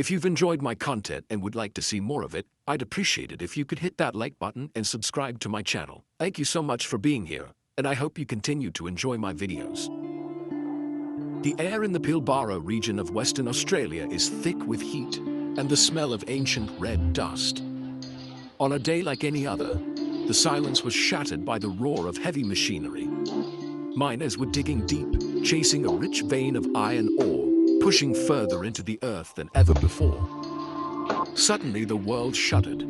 If you've enjoyed my content and would like to see more of it, I'd appreciate it if you could hit that like button and subscribe to my channel. Thank you so much for being here, and I hope you continue to enjoy my videos. The air in the Pilbara region of Western Australia is thick with heat and the smell of ancient red dust. On a day like any other, the silence was shattered by the roar of heavy machinery. Miners were digging deep, chasing a rich vein of iron ore, pushing further into the earth than ever before. Suddenly, the world shuddered.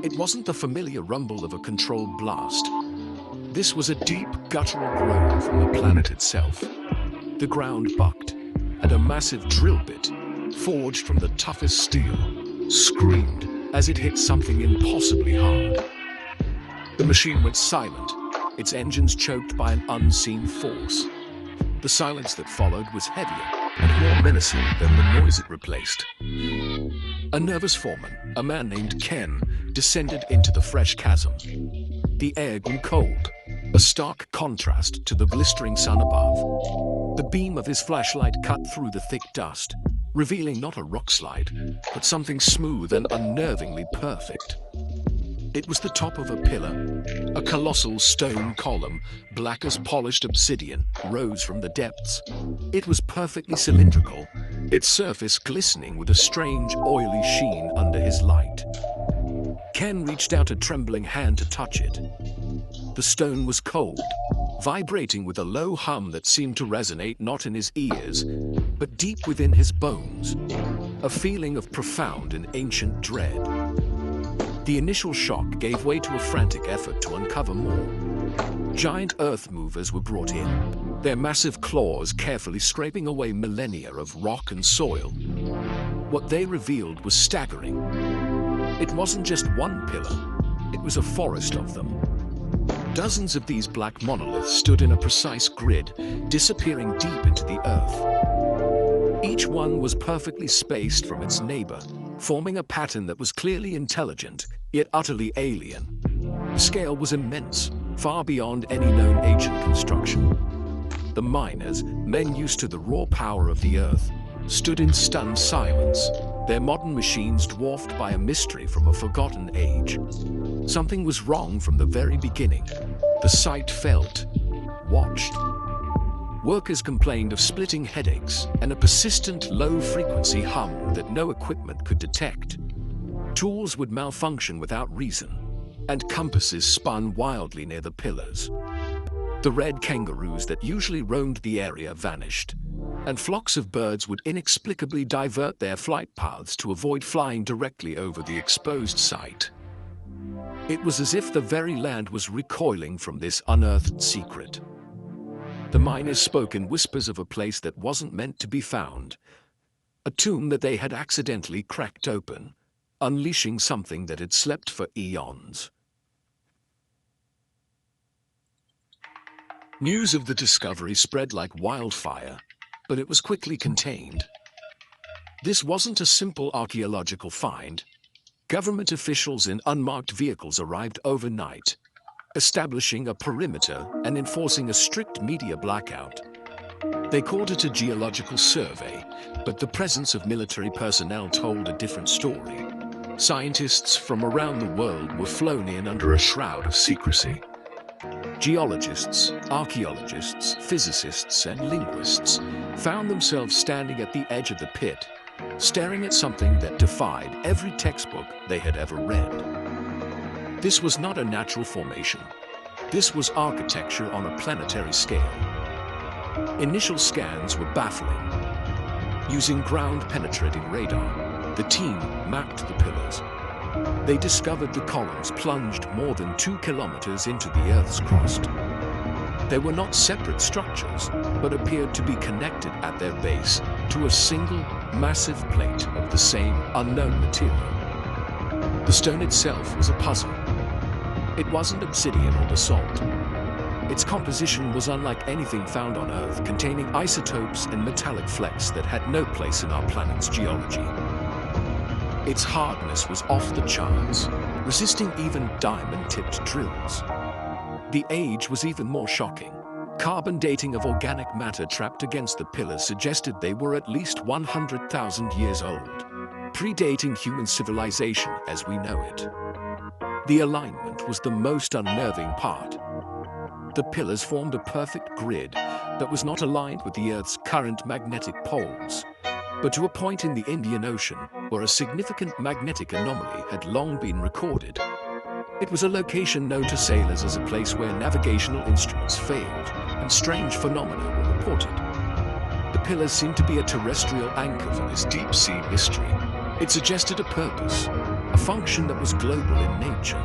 It wasn't the familiar rumble of a controlled blast. This was a deep, guttural groan from the planet itself. The ground bucked, and a massive drill bit, forged from the toughest steel, screamed as it hit something impossibly hard. The machine went silent, its engines choked by an unseen force. The silence that followed was heavier and more menacing than the noise it replaced. A nervous foreman, a man named Ken, descended into the fresh chasm. The air grew cold, a stark contrast to the blistering sun above. The beam of his flashlight cut through the thick dust, revealing not a rockslide, but something smooth and unnervingly perfect. It was the top of a pillar. A colossal stone column, black as polished obsidian, rose from the depths. It was perfectly cylindrical, its surface glistening with a strange, oily sheen under his light. Ken reached out a trembling hand to touch it. The stone was cold, vibrating with a low hum that seemed to resonate not in his ears, but deep within his bones, a feeling of profound and ancient dread. The initial shock gave way to a frantic effort to uncover more. Giant earth movers were brought in, their massive claws carefully scraping away millennia of rock and soil. What they revealed was staggering. It wasn't just one pillar, it was a forest of them. Dozens of these black monoliths stood in a precise grid, disappearing deep into the earth. Each one was perfectly spaced from its neighbor, forming a pattern that was clearly intelligent, yet utterly alien. The scale was immense, far beyond any known ancient construction. The miners, men used to the raw power of the earth, stood in stunned silence, their modern machines dwarfed by a mystery from a forgotten age. Something was wrong from the very beginning. The site felt watched. Workers complained of splitting headaches and a persistent low-frequency hum that no equipment could detect. Tools would malfunction without reason, and compasses spun wildly near the pillars. The red kangaroos that usually roamed the area vanished, and flocks of birds would inexplicably divert their flight paths to avoid flying directly over the exposed site. It was as if the very land was recoiling from this unearthed secret. The miners spoke in whispers of a place that wasn't meant to be found, a tomb that they had accidentally cracked open, unleashing something that had slept for eons. News of the discovery spread like wildfire, but it was quickly contained. This wasn't a simple archaeological find. Government officials in unmarked vehicles arrived overnight, establishing a perimeter and enforcing a strict media blackout. They called it a geological survey, but the presence of military personnel told a different story. Scientists from around the world were flown in under a shroud of secrecy. Geologists, archaeologists, physicists, and linguists found themselves standing at the edge of the pit, staring at something that defied every textbook they had ever read. This was not a natural formation. This was architecture on a planetary scale. Initial scans were baffling. Using ground-penetrating radar, the team mapped the pillars. They discovered the columns plunged more than 2 kilometers into the Earth's crust. They were not separate structures, but appeared to be connected at their base to a single, massive plate of the same unknown material. The stone itself was a puzzle. It wasn't obsidian or basalt. Its composition was unlike anything found on Earth, containing isotopes and metallic flecks that had no place in our planet's geology. Its hardness was off the charts, resisting even diamond-tipped drills. The age was even more shocking. Carbon dating of organic matter trapped against the pillars suggested they were at least 100,000 years old. predating human civilization as we know it. The alignment was the most unnerving part. The pillars formed a perfect grid that was not aligned with the Earth's current magnetic poles, but to a point in the Indian Ocean where a significant magnetic anomaly had long been recorded. It was a location known to sailors as a place where navigational instruments failed and strange phenomena were reported. The pillars seemed to be a terrestrial anchor for this deep-sea mystery. It suggested a purpose, a function that was global in nature.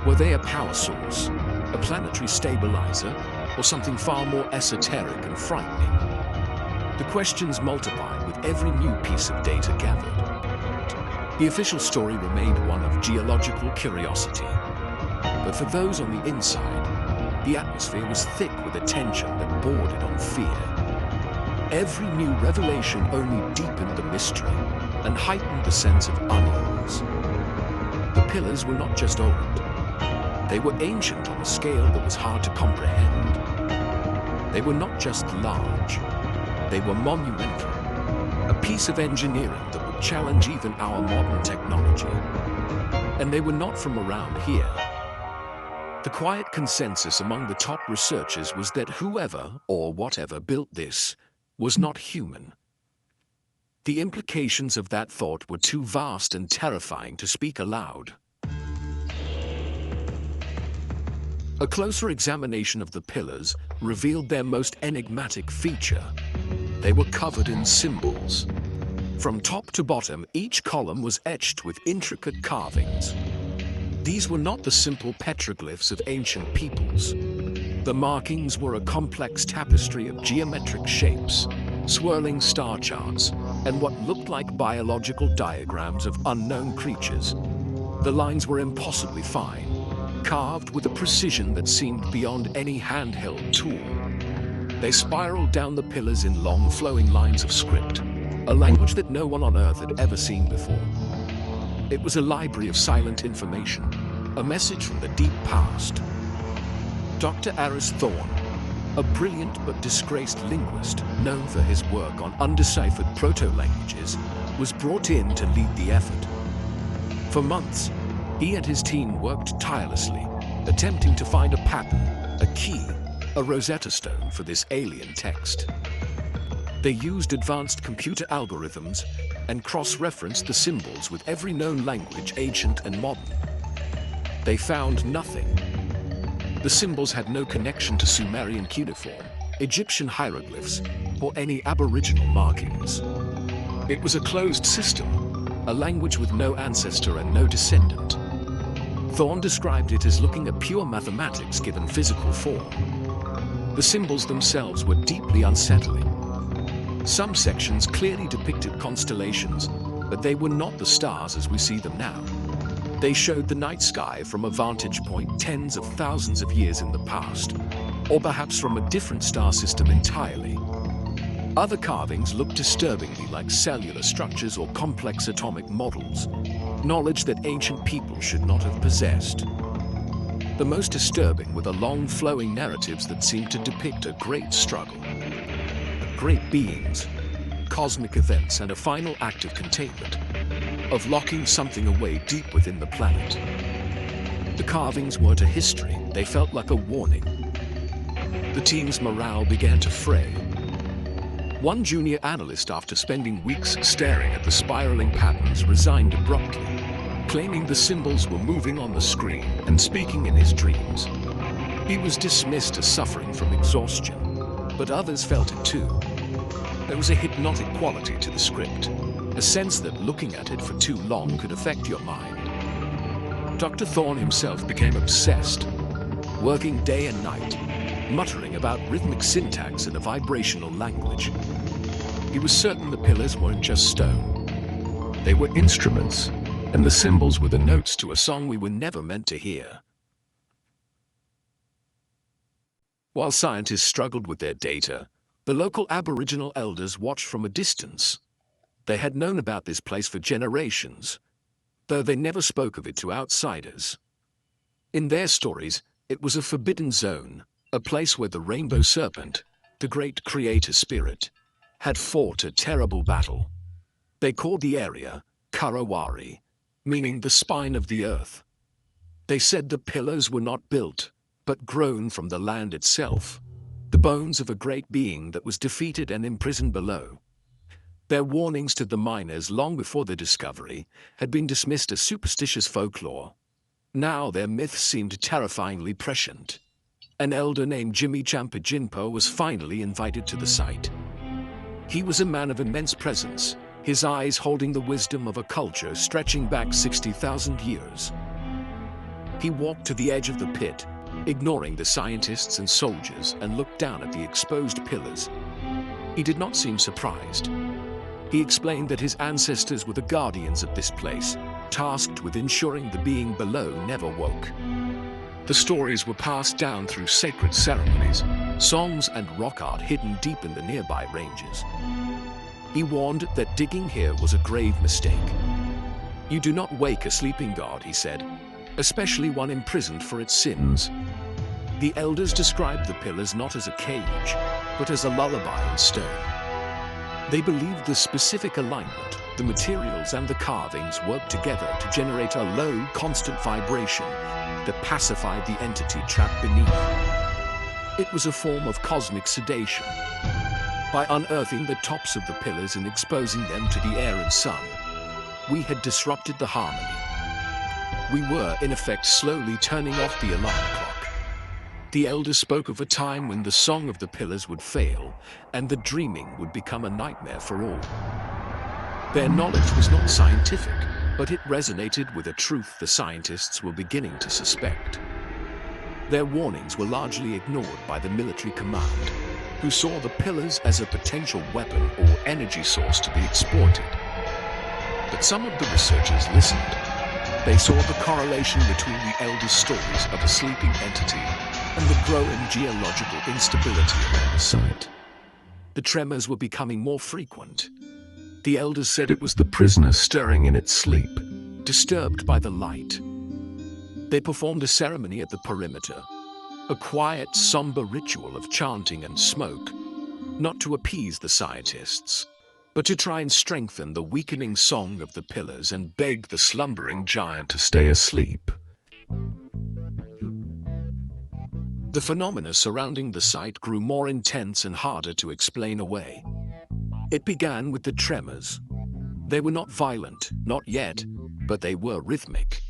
Were they a power source, a planetary stabilizer, or something far more esoteric and frightening? The questions multiplied with every new piece of data gathered. The official story remained one of geological curiosity. But for those on the inside, the atmosphere was thick with a tension that bordered on fear. Every new revelation only deepened the mystery and heightened the sense of unease. The pillars were not just old. They were ancient on a scale that was hard to comprehend. They were not just large. They were monumental, a piece of engineering that would challenge even our modern technology. And they were not from around here. The quiet consensus among the top researchers was that whoever or whatever built this was not human. The implications of that thought were too vast and terrifying to speak aloud. A closer examination of the pillars revealed their most enigmatic feature. They were covered in symbols. From top to bottom, each column was etched with intricate carvings. These were not the simple petroglyphs of ancient peoples. The markings were a complex tapestry of geometric shapes, swirling star charts, and what looked like biological diagrams of unknown creatures. The lines were impossibly fine, carved with a precision that seemed beyond any handheld tool. They spiraled down the pillars in long, flowing lines of script, a language that no one on Earth had ever seen before. It was a library of silent information, a message from the deep past. Dr. Aris Thorne, a brilliant but disgraced linguist known for his work on undeciphered proto-languages, was brought in to lead the effort. For months, he and his team worked tirelessly, attempting to find a pattern, a key, a Rosetta Stone for this alien text. They used advanced computer algorithms and cross-referenced the symbols with every known language, ancient and modern. They found nothing. The symbols had no connection to Sumerian cuneiform, Egyptian hieroglyphs, or any Aboriginal markings. It was a closed system, a language with no ancestor and no descendant. Thorne described it as looking at pure mathematics given physical form. The symbols themselves were deeply unsettling. Some sections clearly depicted constellations, but they were not the stars as we see them now. They showed the night sky from a vantage point tens of thousands of years in the past, or perhaps from a different star system entirely. Other carvings looked disturbingly like cellular structures or complex atomic models, knowledge that ancient people should not have possessed. The most disturbing were the long flowing narratives that seemed to depict a great struggle. Great beings, cosmic events, and a final act of containment, of locking something away deep within the planet. The carvings weren't a history, they felt like a warning. The team's morale began to fray. One junior analyst, after spending weeks staring at the spiraling patterns, resigned abruptly, claiming the symbols were moving on the screen and speaking in his dreams. He was dismissed as suffering from exhaustion, but others felt it too. There was a hypnotic quality to the script, a sense that looking at it for too long could affect your mind. Dr. Thorne himself became obsessed, working day and night, muttering about rhythmic syntax in a vibrational language. He was certain the pillars weren't just stone. They were instruments, and the symbols were the notes to a song we were never meant to hear. While scientists struggled with their data, the local Aboriginal elders watched from a distance. They had known about this place for generations, though they never spoke of it to outsiders. In their stories, it was a forbidden zone, a place where the rainbow serpent, the great creator spirit, had fought a terrible battle. They called the area Karawari, meaning the spine of the earth. They said the pillars were not built, but grown from the land itself, the bones of a great being that was defeated and imprisoned below. Their warnings to the miners long before the discovery had been dismissed as superstitious folklore. Now their myths seemed terrifyingly prescient. An elder named Jimmy Champa Jinpo was finally invited to the site. He was a man of immense presence, his eyes holding the wisdom of a culture stretching back 60,000 years. He walked to the edge of the pit, ignoring the scientists and soldiers, and looked down at the exposed pillars. He did not seem surprised. He explained that his ancestors were the guardians of this place, tasked with ensuring the being below never woke. The stories were passed down through sacred ceremonies, songs and rock art hidden deep in the nearby ranges. He warned that digging here was a grave mistake. "You do not wake a sleeping god," he said, "especially one imprisoned for its sins." The elders described the pillars not as a cage, but as a lullaby in stone. They believed the specific alignment, the materials and the carvings worked together to generate a low, constant vibration that pacified the entity trapped beneath. It was a form of cosmic sedation. By unearthing the tops of the pillars and exposing them to the air and sun, we had disrupted the harmony. We were, in effect, slowly turning off the alarm clock. The elders spoke of a time when the song of the pillars would fail, and the dreaming would become a nightmare for all. Their knowledge was not scientific, but it resonated with a truth the scientists were beginning to suspect. Their warnings were largely ignored by the military command, who saw the pillars as a potential weapon or energy source to be exploited. But some of the researchers listened. They saw the correlation between the elders' stories of a sleeping entity and the growing geological instability around the site. The tremors were becoming more frequent. The elders said it was the prisoner stirring in its sleep, disturbed by the light. They performed a ceremony at the perimeter, a quiet, somber ritual of chanting and smoke, not to appease the scientists, but to try and strengthen the weakening song of the pillars and beg the slumbering giant to stay asleep. The phenomena surrounding the site grew more intense and harder to explain away. It began with the tremors. They were not violent, not yet, but they were rhythmic.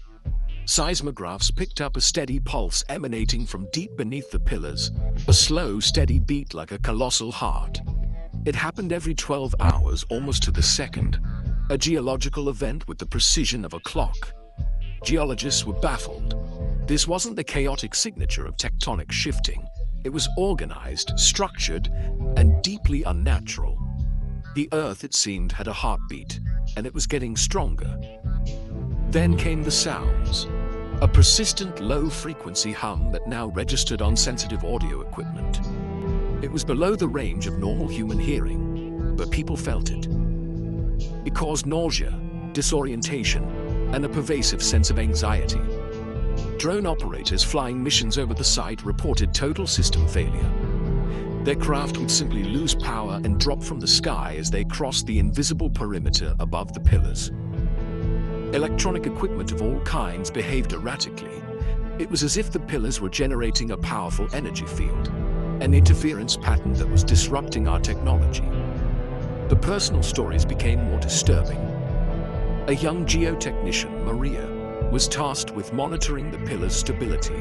Seismographs picked up a steady pulse emanating from deep beneath the pillars, a slow, steady beat like a colossal heart. It happened every 12 hours, almost to the second, a geological event with the precision of a clock. Geologists were baffled. This wasn't the chaotic signature of tectonic shifting. It was organized, structured, and deeply unnatural. The Earth, it seemed, had a heartbeat, and it was getting stronger. Then came the sounds, a persistent low-frequency hum that now registered on sensitive audio equipment. It was below the range of normal human hearing, but people felt it. It caused nausea, disorientation, and a pervasive sense of anxiety. Drone operators flying missions over the site reported total system failure. Their craft would simply lose power and drop from the sky as they crossed the invisible perimeter above the pillars. Electronic equipment of all kinds behaved erratically. It was as if the pillars were generating a powerful energy field, an interference pattern that was disrupting our technology. The personal stories became more disturbing. A young geotechnician, Maria, was tasked with monitoring the pillar's stability.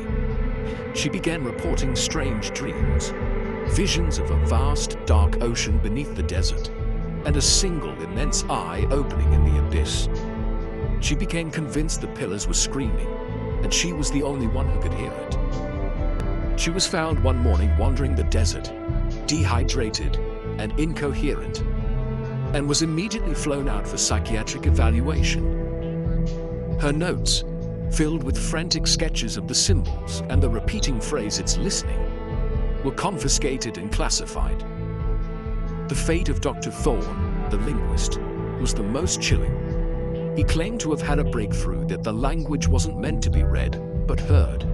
She began reporting strange dreams, visions of a vast, dark ocean beneath the desert, and a single immense eye opening in the abyss. She became convinced the pillars were screaming, and she was the only one who could hear it. She was found one morning wandering the desert, dehydrated and incoherent, and was immediately flown out for psychiatric evaluation. Her notes, filled with frantic sketches of the symbols and the repeating phrase "it's listening," were confiscated and classified. The fate of Dr. Thorne, the linguist, was the most chilling. He claimed to have had a breakthrough that the language wasn't meant to be read, but heard.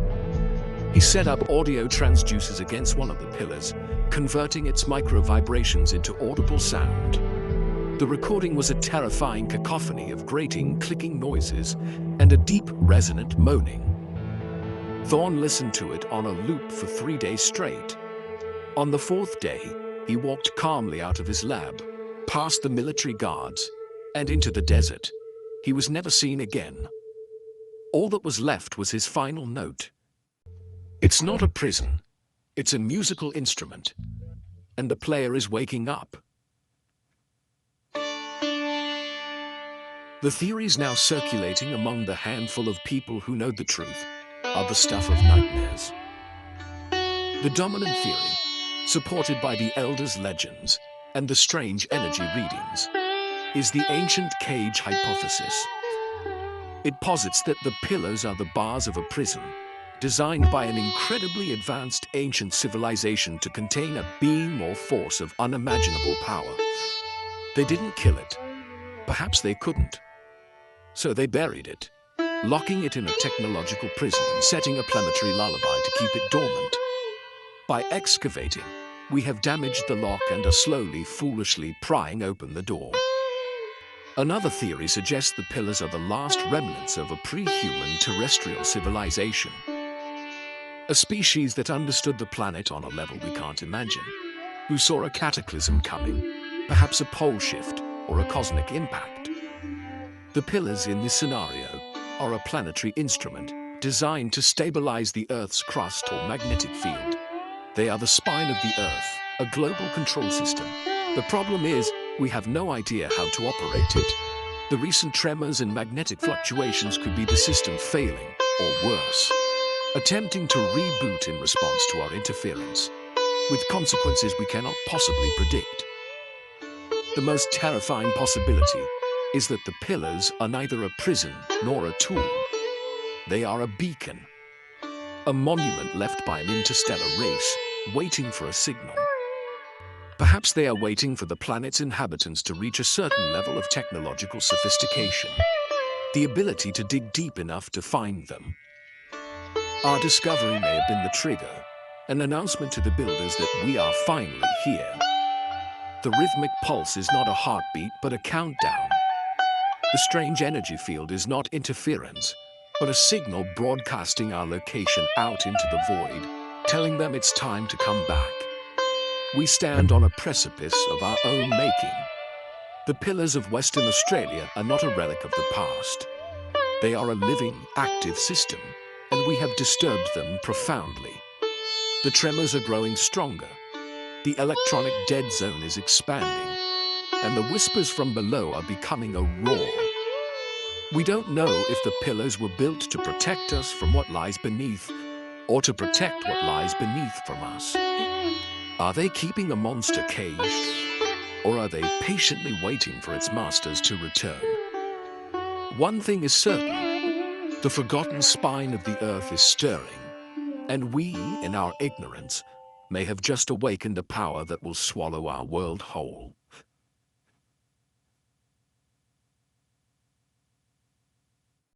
He set up audio transducers against one of the pillars, converting its micro vibrations into audible sound. The recording was a terrifying cacophony of grating, clicking noises and a deep, resonant moaning. Thorne listened to it on a loop for 3 days straight. On the 4th day, he walked calmly out of his lab, past the military guards, and into the desert. He was never seen again. All that was left was his final note. It's not a prison. It's a musical instrument. And the player is waking up. The theories now circulating among the handful of people who know the truth are the stuff of nightmares. The dominant theory, supported by the elders' legends and the strange energy readings, is the ancient cage hypothesis. It posits that the pillars are the bars of a prison, designed by an incredibly advanced ancient civilization to contain a being or force of unimaginable power. They didn't kill it. Perhaps they couldn't. So they buried it, locking it in a technological prison and setting a planetary lullaby to keep it dormant. By excavating, we have damaged the lock and are slowly, foolishly prying open the door. Another theory suggests the pillars are the last remnants of a pre-human terrestrial civilization. A species that understood the planet on a level we can't imagine, who saw a cataclysm coming, perhaps a pole shift or a cosmic impact. The pillars in this scenario are a planetary instrument designed to stabilize the Earth's crust or magnetic field. They are the spine of the Earth, a global control system. The problem is, we have no idea how to operate it. The recent tremors and magnetic fluctuations could be the system failing, or worse, attempting to reboot in response to our interference, with consequences we cannot possibly predict. The most terrifying possibility is that the pillars are neither a prison nor a tool. They are a beacon, a monument left by an interstellar race, waiting for a signal. Perhaps they are waiting for the planet's inhabitants to reach a certain level of technological sophistication, the ability to dig deep enough to find them. Our discovery may have been the trigger, an announcement to the builders that we are finally here. The rhythmic pulse is not a heartbeat, but a countdown. The strange energy field is not interference, but a signal broadcasting our location out into the void, telling them it's time to come back. We stand on a precipice of our own making. The pillars of Western Australia are not a relic of the past. They are a living, active system, and we have disturbed them profoundly. The tremors are growing stronger. The electronic dead zone is expanding, and the whispers from below are becoming a roar. We don't know if the pillars were built to protect us from what lies beneath, or to protect what lies beneath from us. Are they keeping a monster caged, or are they patiently waiting for its masters to return? One thing is certain, the forgotten spine of the Earth is stirring, and we, in our ignorance, may have just awakened a power that will swallow our world whole.